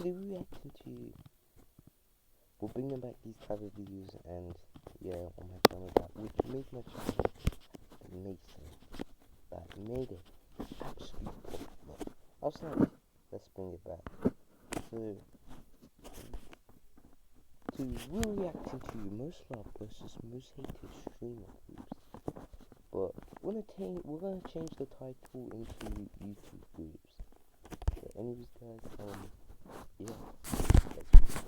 be reacting to. We're bringing back these type of videos, and yeah, on my channel which made my channel amazing. That made it absolutely popular. I was like, let's bring it back. So, we're reacting to most loved versus most hated streamer groups. But we're gonna change the title into YouTube groups. So anyways guys, yeah.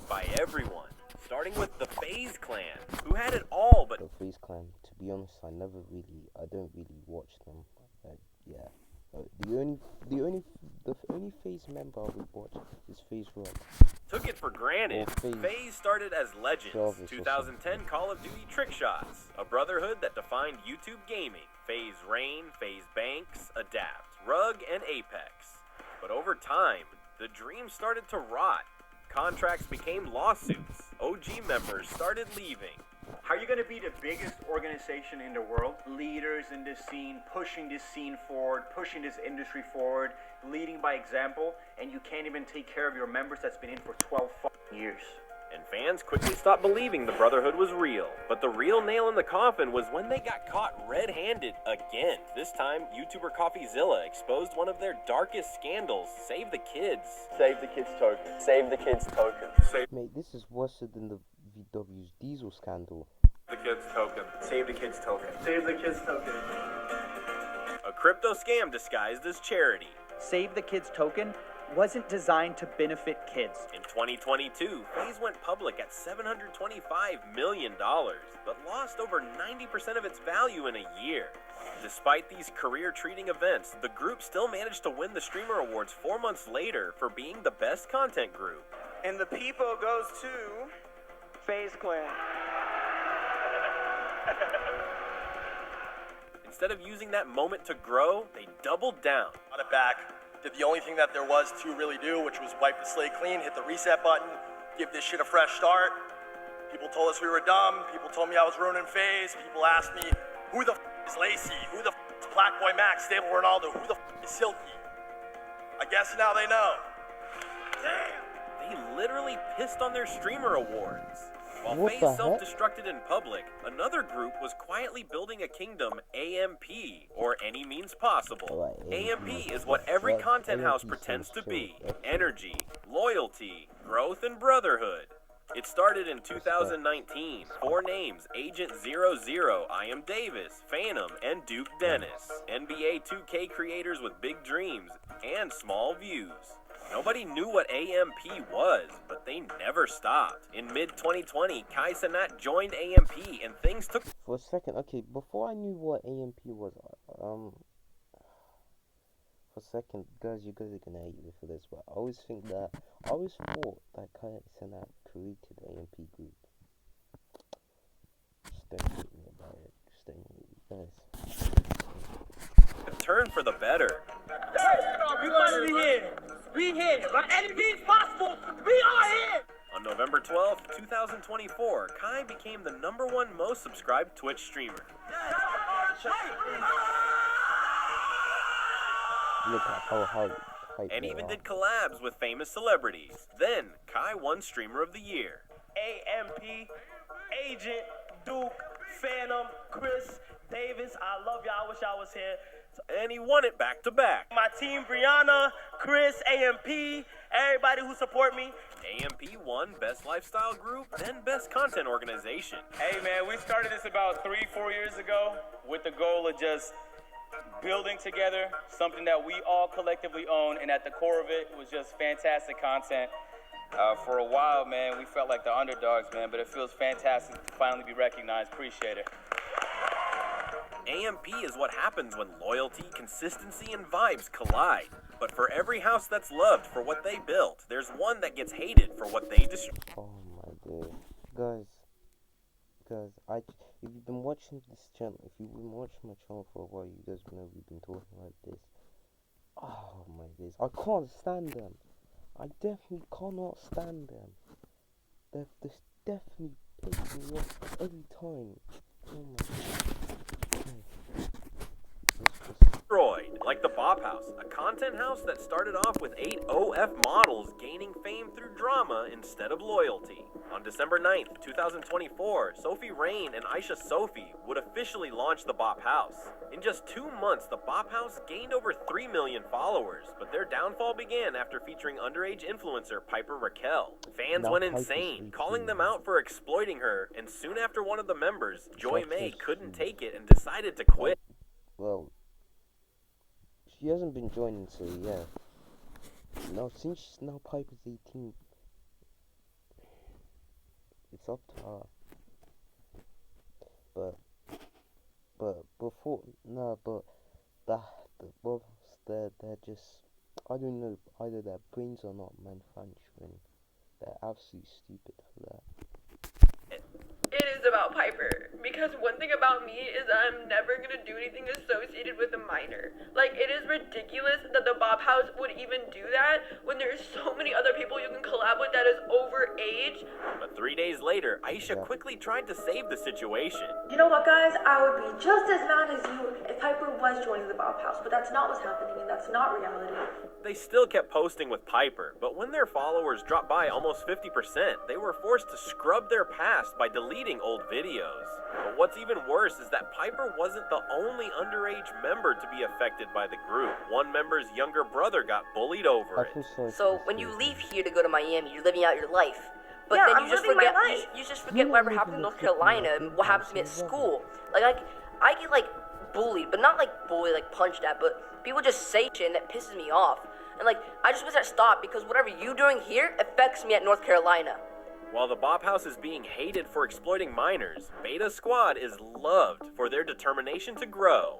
By everyone, starting with the FaZe Clan, who had it all but the FaZe Clan, to be honest, I don't really watch them. Yeah. The only FaZe member I would watch is FaZe Rock. Took it for granted. FaZe started as Legends, 2010 Call of Duty Trick Shots, a brotherhood that defined YouTube gaming. FaZe Rain, FaZe Banks, Adapt, Rug, and Apex. But over time, the dream started to rot. Contracts became lawsuits. OG members started leaving. How are you going to be the biggest organization in the world? Leaders in this scene, pushing this scene forward, pushing this industry forward, leading by example, and you can't even take care of your members that's been in for 12 years. And fans quickly stopped believing the Brotherhood was real. But the real nail in the coffin was when they got caught red-handed again. This time, YouTuber CoffeeZilla exposed one of their darkest scandals. Save the kids. Save the kids token. Save the kids token. Mate, this is worse than the VW's Diesel scandal. The kids token. Save the kids token. Save the kids token. A crypto scam disguised as charity. Save the Kids token wasn't designed to benefit kids. In 2022, FaZe went public at $725 million, but lost over 90% of its value in a year. Despite these career-treating events, the group still managed to win the Streamer Awards 4 months later for being the best content group. And the people goes to FaZe Clan. Instead of using that moment to grow, they doubled down. Got it back. Did the only thing that there was to really do, which was wipe the slate clean, hit the reset button, give this shit a fresh start. People told us we were dumb. People told me I was ruining FaZe. People asked me, who the is Lacey? Who the is Black Boy Max, Stable Ronaldo? Who the is Silky? I guess now they know. Damn! They literally pissed on their Streamer Awards. While What FaZe the heck? self-destructed in public, another group was quietly building a kingdom, AMP, or Any Means Possible. AMP is what every content house pretends to be. Energy, loyalty, growth, and brotherhood. It started in 2019. 4 names: Agent 00, I Am Davis, Phantom, and Duke Dennis. NBA 2K creators with big dreams and small views. Nobody knew what AMP was, but they never stopped. In mid-2020, Kai Cenat joined AMP, and things took... For a second, okay, before I knew what AMP was, for a second, guys, you guys are gonna hate me for this, but I always thought that Kai Cenat created AMP group. Just don't hate me about it. Just don't hate me, guys. Turn for the better. We want to be here. We here. By any means possible, we are here. On November 12th, 2024, Kai became the #1 most subscribed Twitch streamer. Look at how hype And they even are. did collabs with famous celebrities. Then, Kai won Streamer of the Year. AMP, Agent, Duke, Phantom, Chris, Davis. I love y'all. I wish I was here. And he won it back-to-back. My team, Brianna, Chris, AMP, everybody who support me. AMP won Best Lifestyle Group, then Best Content Organization. Hey man, we started this about 3-4 years ago with the goal of just building together something that we all collectively own, and at the core of it was just fantastic content. For a while, man, we felt like the underdogs, man, but it feels fantastic to finally be recognized. Appreciate it. AMP is what happens when loyalty, consistency, and vibes collide. But for every house that's loved for what they built, there's one that gets hated for what they destroyed. Oh my god, guys, if you've been watching this channel, if you've been watching my channel for a while, you guys know we've been talking like this. Oh my days, I can't stand them. I definitely cannot stand them. They're definitely pissing me off every time. Oh my god. like the Bop House, a content house that started off with 8 OF models gaining fame through drama instead of loyalty. On December 9th, 2024, Sophie Rain and Aisha Sophie would officially launch the Bop House. In just 2 months, the Bop House gained over 3 million followers, but their downfall began after featuring underage influencer Piper Raquel. Fans went insane, calling them out for exploiting her, and soon after one of the members, Joy May, couldn't take it and decided to quit. Well, she hasn't been joining, so yeah. Now, since now Piper's 18, it's up to her. But before, no, but they're just, I don't know, either their brains are not manufacturing. They're absolutely stupid for that. It is about Piper, because one thing about me is I'm never gonna do anything associated with a minor. Like, it is ridiculous that the Bop House would even do that when there's so many other people you can collab with that is over age. But 3 days later, Aisha quickly tried to save the situation. You know what, guys? I would be just as mad as you if Piper was joining the Bop House, but that's not what's happening, and that's not reality. They still kept posting with Piper, but when their followers dropped by almost 50%, they were forced to scrub their past by deleting old videos. But what's even worse is that Piper wasn't the only underage member to be affected by the group. One member's younger brother got bullied over it. So when you leave here to go to Miami, you're living out your life. But Yeah, then I'm you just living my forget life. you just forget whatever happened in North Carolina and what happened to me at school. Like I get like bullied, but not like bullied, like punched at, but people just say shit and that pisses me off. And like I just wish that stopped because whatever you doing here affects me at North Carolina. While the Bop House is being hated for exploiting minors, Beta Squad is loved for their determination to grow.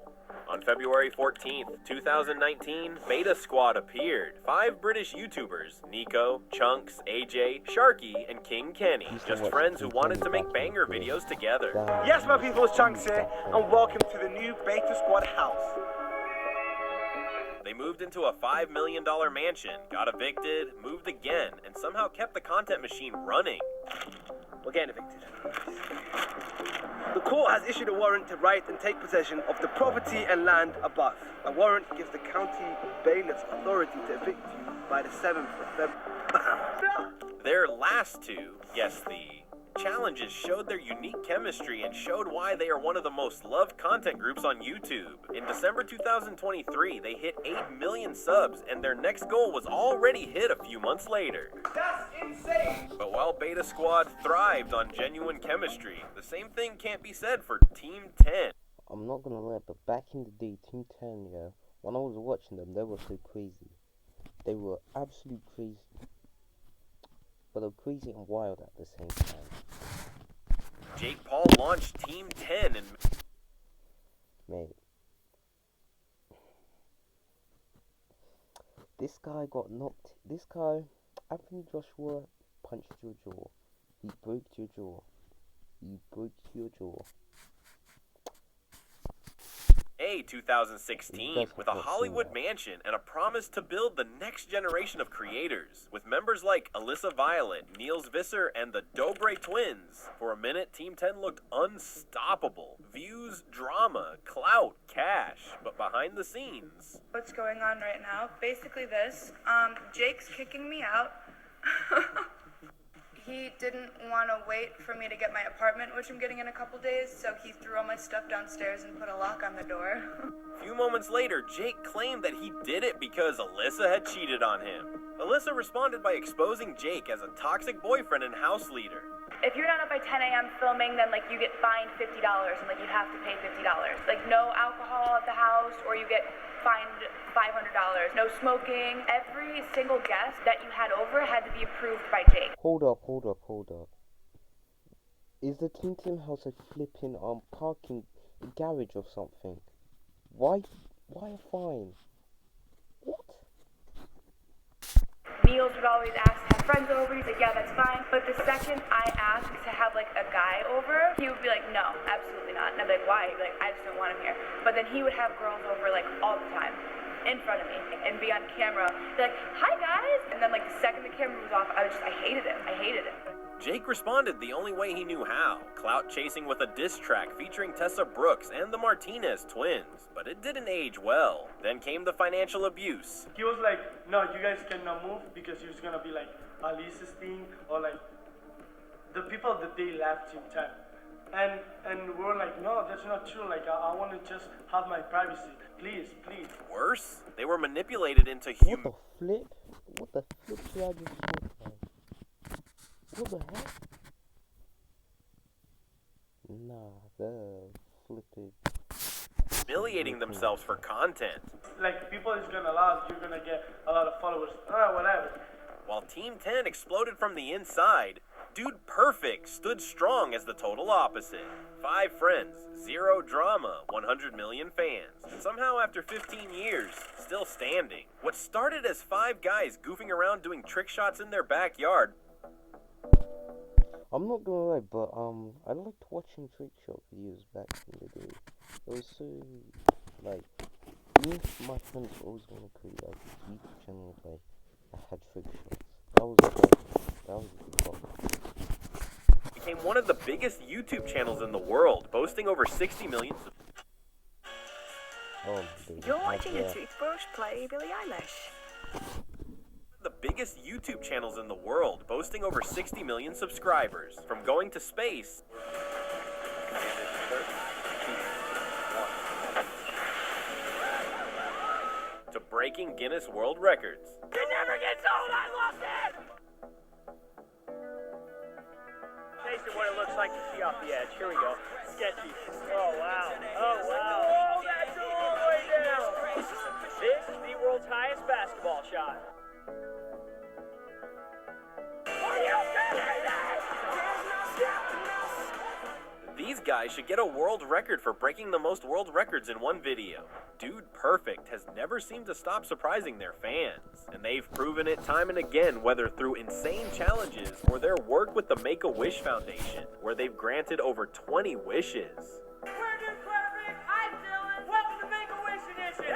On February 14th, 2019, Beta Squad appeared. 5 British YouTubers, Nico, Chunks, AJ, Sharky, and King Kenny. Just friends who wanted to make banger videos together. Yes, my people, it's Chunks here, and welcome to the new Beta Squad house. They moved into a $5 million mansion, got evicted, moved again, and somehow kept the content machine running. We're getting evicted. The court has issued a warrant to write and take possession of the property and land above. A warrant gives the county bailiff's authority to evict you by the 7th of February. Their last two, yes, the challenges showed their unique chemistry and showed why they are one of the most loved content groups on YouTube. In December 2023, they hit 8 million subs, and their next goal was already hit a few months later. That's insane! But while Beta Squad thrived on genuine chemistry, the same thing can't be said for Team 10. I'm not gonna lie, but back in the day, Team 10, yeah, when I was watching them, they were so crazy. They were absolutely crazy. But they're crazy and wild at the same time. Jake Paul launched Team 10 and... Mate. This guy got knocked. This guy, Anthony Joshua, punched your jaw. He broke your jaw. He broke your jaw. 2016 with a Hollywood mansion and a promise to build the next generation of creators with members like Alyssa Violet, Niels Visser, and the Dobre twins. For a minute, Team 10 looked unstoppable. Views, drama, clout, cash, but behind the scenes. What's going on right now? Basically this. Jake's kicking me out. He didn't want to wait for me to get my apartment, which I'm getting in a couple days, so he threw all my stuff downstairs and put a lock on the door. A few moments later, Jake claimed that he did it because Alyssa had cheated on him. Alyssa responded by exposing Jake as a toxic boyfriend and house leader. If you're not up by 10 a.m. filming, then like you get fined $50 and like you have to pay $50. Like no alcohol at the house, or you get fined $500. No smoking. Every single guest that you had over had to be approved by Jake. Hold up. Is the Team house a flipping parking garage or something? Why a fine? What? Niels would always ask to have friends over. He's like, yeah, that's fine. But the second I asked to have like a guy over, he would be like, no, absolutely not. And I'd be like, why? He'd be like, I just don't want him here. But then he would have girls over like all the time in front of me and be on camera. Be like, hi guys. And then like the second the camera was off, I hated him. Jake responded the only way he knew how, clout chasing with a diss track featuring Tessa Brooks and the Martinez twins, but it didn't age well. Then came the financial abuse. He was like, no, you guys cannot move because you're gonna be like Alice's thing or like the people that they left in time. And we're like, no, that's not true. Like, I want to just have my privacy. Please, please. Worse, they were manipulated into What the flip? What the flip did I just do? What the heck? Nah, the flipping. humiliating themselves for content. Like, people is gonna love, you're gonna get a lot of followers, whatever. While Team 10 exploded from the inside, Dude Perfect stood strong as the total opposite. 5 friends, 0 drama, 100 million fans. And somehow after 15 years, still standing. What started as 5 guys goofing around doing trick shots in their backyard. I'm not gonna lie, but I liked watching trick shot videos back in the day. It was so, like, me and my friends were always gonna create like a YouTube channel like that had trick shots. That was a good part. Became one of the biggest YouTube channels in the world, boasting over 60 million You're watching a toothbrush play Billie Eilish. The biggest YouTube channels in the world, boasting over 60 million subscribers. From going to space to breaking Guinness World Records. It never gets old, I loved it! Taste what it looks like to see off the edge. Here we go. Sketchy. Oh, wow. Oh, wow. Oh, that's all the way down. This is the world's highest basketball shot. Are you kidding me? These guys should get a world record for breaking the most world records in one video. Dude Perfect has never seemed to stop surprising their fans, and they've proven it time and again, whether through insane challenges or their work with the Make-A-Wish Foundation, where they've granted over 20 wishes. We're Dude Perfect. I'm Dylan. Welcome to Make-A-Wish Edition.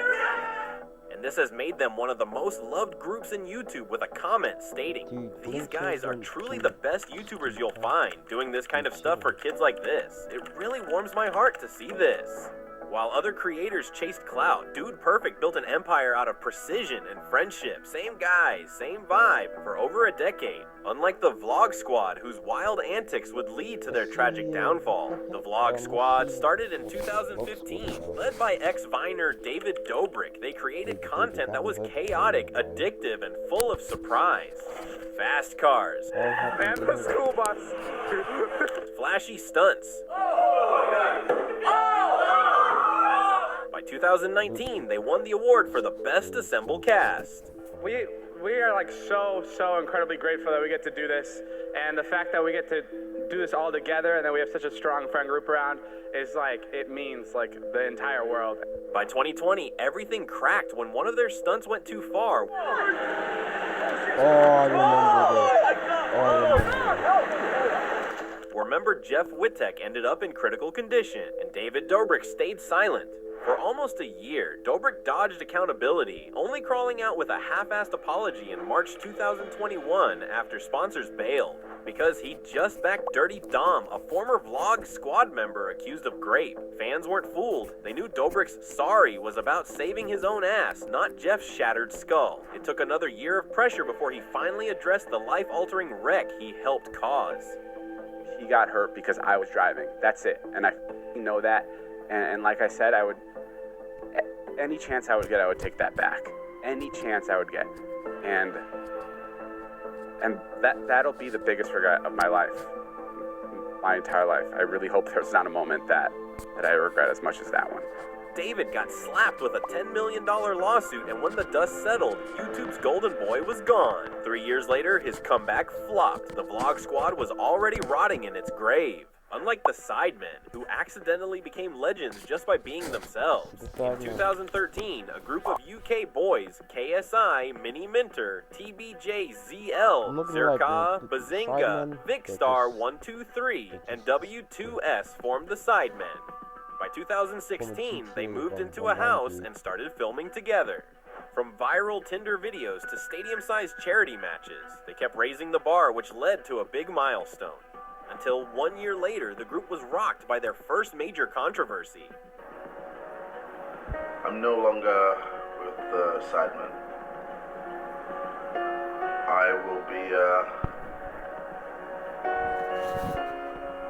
And this has made them one of the most loved groups in YouTube, with a comment stating, "These guys are truly the best YouTubers you'll find, doing this kind of stuff for kids like this. It really warms my heart to see this." While other creators chased clout, Dude Perfect built an empire out of precision and friendship. Same guys, same vibe, for over a decade. Unlike the Vlog Squad, whose wild antics would lead to their tragic downfall. The Vlog Squad started in 2015. Led by ex-Viner David Dobrik, they created content that was chaotic, addictive, and full of surprise. Fast cars. And the school bus. Flashy stunts. By 2019, they won the award for the Best Assembled Cast. We are like so incredibly grateful that we get to do this, and the fact that we get to do this all together and that we have such a strong friend group around is like, it means like the entire world. By 2020, everything cracked when one of their stunts went too far. Where member Jeff Wittek ended up in critical condition, and David Dobrik stayed silent. For almost a year, Dobrik dodged accountability, only crawling out with a half-assed apology in March 2021 after sponsors bailed. Because he just backed Dirty Dom, a former Vlog Squad member accused of rape. Fans weren't fooled. They knew Dobrik's sorry was about saving his own ass, not Jeff's shattered skull. It took another year of pressure before he finally addressed the life-altering wreck he helped cause. He got hurt because I was driving. That's it. And I know that. And like I said, I would... Any chance I would get, I would take that back. Any chance I would get. And that'll be the biggest regret of my life. My entire life. I really hope there's not a moment that I regret as much as that one. David got slapped with a $10 million lawsuit, and when the dust settled, YouTube's golden boy was gone. 3 years later, his comeback flopped. The Vlog Squad was already rotting in its grave. Unlike the Sidemen, who accidentally became legends just by being themselves. In 2013, a group of UK boys, KSI, Mini Minter, TBJ, ZL, Zirka, Bazinga, Vicstar123, and W2S formed the Sidemen. By 2016, they moved into a house and started filming together. From viral Tinder videos to stadium-sized charity matches, they kept raising the bar, which led to a big milestone. Until 1 year later, the group was rocked by their first major controversy. I'm no longer with the Sidemen. I will be,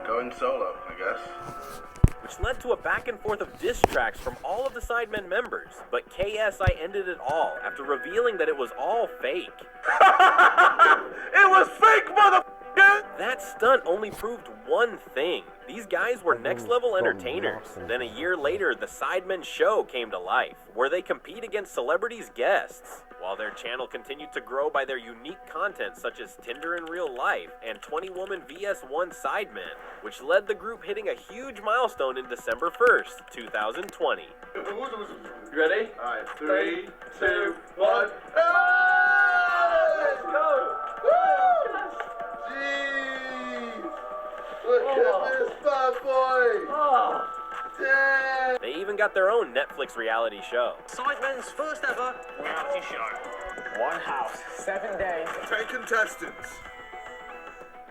going solo, I guess. Which led to a back and forth of diss tracks from all of the Sidemen members. But KSI ended it all after revealing that it was all fake. It was fake, motherfucker! That stunt only proved one thing. These guys were next-level entertainers. Then a year later, the Sidemen show came to life, where they compete against celebrities' guests. While their channel continued to grow by their unique content such as Tinder in Real Life and 20-woman VS1 Sidemen, which led the group hitting a huge milestone in December 1st, 2020. You ready? Alright, 3, 2, 1. Let's go! Woo! Jeez! Look at this bad boy! Damn! They even got their own Netflix reality show. Sidemen's first ever reality show. One house, 7 days. 10 contestants.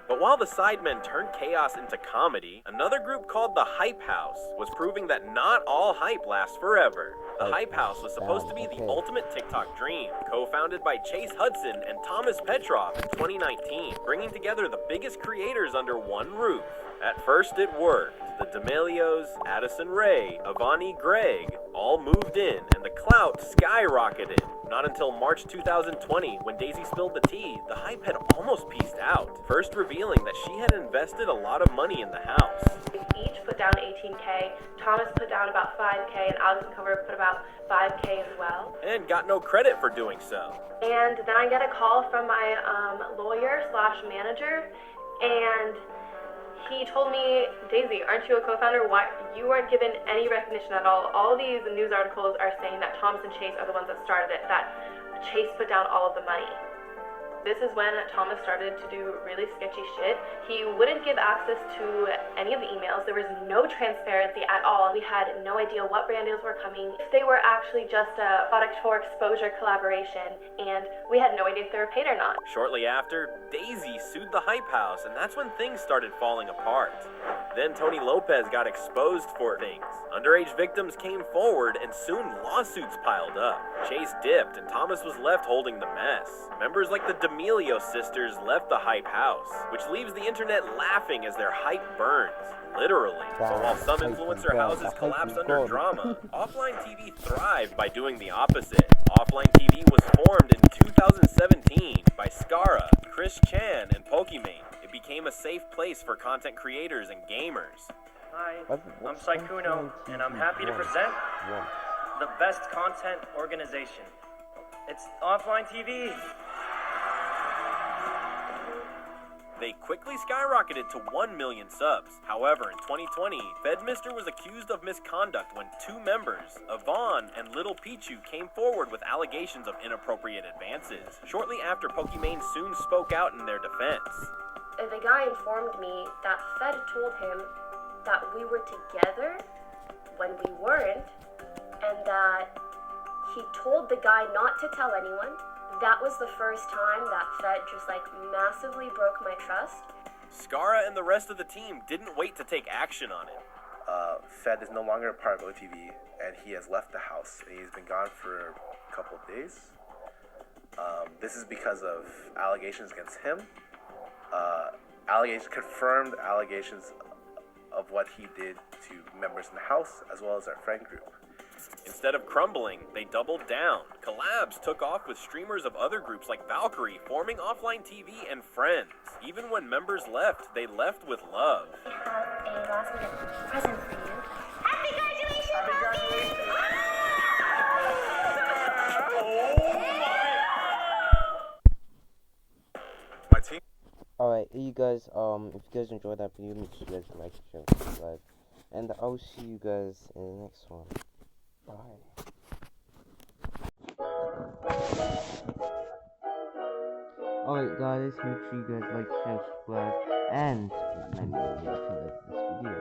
But while the Sidemen turned chaos into comedy, another group called the Hype House was proving that not all hype lasts forever. The Hype House was supposed to be the ultimate TikTok dream, co-founded by Chase Hudson and Thomas Petrov in 2019, bringing together the biggest creators under one roof. At first it worked. The D'Amelios, Addison Rae, Avani Gregg all moved in, and the clout skyrocketed. Not until March 2020, when Daisy spilled the tea, the hype had almost peaced out, first revealing that she had invested a lot of money in the house. Each put down 18K, Thomas put down about 5K, and Alex and Cover put about 5K as well. And got no credit for doing so. And then I get a call from my lawyer/manager, and he told me, Daisy, aren't you a co-founder? Why you weren't given any recognition at all? All these news articles are saying that Thomas and Chase are the ones that started it, that Chase put down all of the money. This is when Thomas started to do really sketchy shit. He wouldn't give access to any of the emails. There was no transparency at all. We had no idea what brand deals were coming. If they were actually just a product for exposure collaboration, and we had no idea if they were paid or not. Shortly after, Daisy sued the Hype House, and that's when things started falling apart. Then Tony Lopez got exposed for things. Underage victims came forward, and soon lawsuits piled up. Chase dipped, and Thomas was left holding the mess. Members like the D'Amelio sisters left the Hype House, which leaves the internet laughing as their hype burns, literally. So while some influencer houses collapsed under drama, offline TV thrived by doing the opposite. Offline TV was formed in 2017 by Scara, Chris Chan, and Pokimane. It became a safe place for content creators and gamers. Hi, I'm Saikuno, and I'm happy to present the best content organization. It's Offline TV. They quickly skyrocketed to 1 million subs. However, in 2020, Fedmister was accused of misconduct when two members, Yvonne and Little Pichu, came forward with allegations of inappropriate advances. Shortly after, Pokimane soon spoke out in their defense. The guy informed me that Fed told him that we were together when we weren't, and that he told the guy not to tell anyone. That was the first time that Fed just massively broke my trust. Scara and the rest of the team didn't wait to take action on it. Fed is no longer a part of OTV, and he has left the house. He's been gone for a couple of days. This is because of allegations against him. Confirmed allegations of what he did to members in the house, as well as our friend group. Instead of crumbling, they doubled down. Collabs took off with streamers of other groups like Valkyrie, forming Offline TV and Friends. Even when members left, they left with love. I have a last minute present for you. Happy graduation, My team. Alright, you guys, if you guys enjoyed that video, make sure you guys like, share, subscribe. And I'll see you guys in the next one. Bye. Alright guys, make sure you guys like, share, subscribe, and remember to like this video.